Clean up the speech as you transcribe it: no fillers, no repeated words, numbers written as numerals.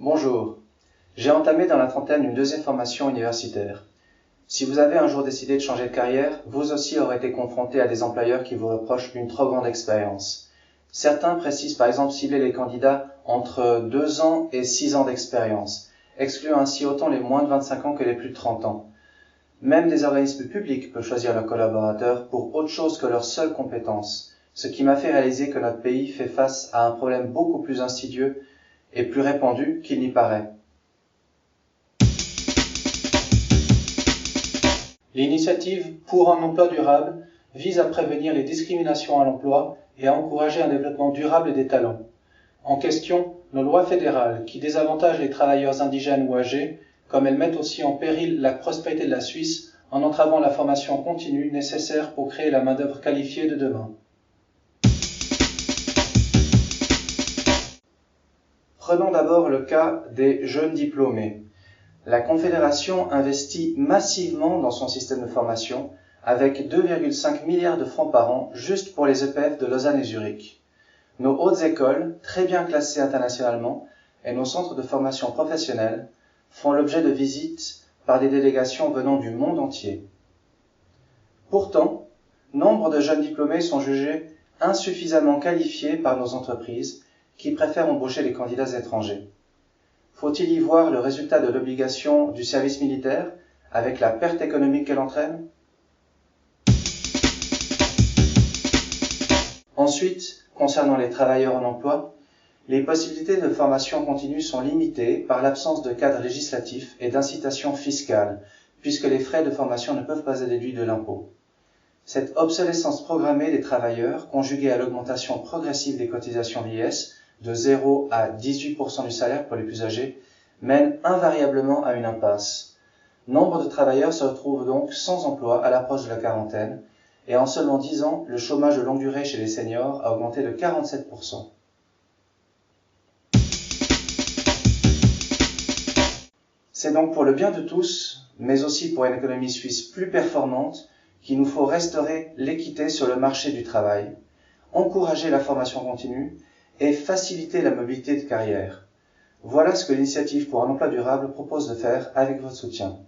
Bonjour, j'ai entamé dans la trentaine une deuxième formation universitaire. Si vous avez un jour décidé de changer de carrière, vous aussi aurez été confronté à des employeurs qui vous reprochent une trop grande expérience. Certains précisent par exemple cibler les candidats entre 2 ans et 6 ans d'expérience, excluant ainsi autant les moins de 25 ans que les plus de 30 ans. Même des organismes publics peuvent choisir leurs collaborateurs pour autre chose que leurs seules compétences, ce qui m'a fait réaliser que notre pays fait face à un problème beaucoup plus insidieux et plus répandu qu'il n'y paraît. L'initiative Pour un emploi durable vise à prévenir les discriminations à l'emploi et à encourager un développement durable des talents. En question, nos lois fédérales qui désavantagent les travailleurs indigènes ou âgés, comme elles mettent aussi en péril la prospérité de la Suisse en entravant la formation continue nécessaire pour créer la main-d'œuvre qualifiée de demain. Prenons d'abord le cas des jeunes diplômés. La Confédération investit massivement dans son système de formation avec 2,5 milliards de francs par an juste pour les EPF de Lausanne et Zurich. Nos hautes écoles, très bien classées internationalement, et nos centres de formation professionnelle font l'objet de visites par des délégations venant du monde entier. Pourtant, nombre de jeunes diplômés sont jugés insuffisamment qualifiés par nos entreprises qui préfèrent embaucher les candidats étrangers. Faut-il y voir le résultat de l'obligation du service militaire avec la perte économique qu'elle entraîne? Ensuite, concernant les travailleurs en emploi, les possibilités de formation continue sont limitées par l'absence de cadre législatif et d'incitation fiscale, puisque les frais de formation ne peuvent pas être déduits de l'impôt. Cette obsolescence programmée des travailleurs, conjuguée à l'augmentation progressive des cotisations vieillesse, de 0 à 18% du salaire pour les plus âgés, mène invariablement à une impasse. Nombre de travailleurs se retrouvent donc sans emploi à l'approche de la quarantaine, et en seulement 10 ans, le chômage de longue durée chez les seniors a augmenté de 47%. C'est donc pour le bien de tous, mais aussi pour une économie suisse plus performante, qu'il nous faut restaurer l'équité sur le marché du travail, encourager la formation continue et faciliter la mobilité de carrière. Voilà ce que l'initiative pour un emploi durable propose de faire avec votre soutien.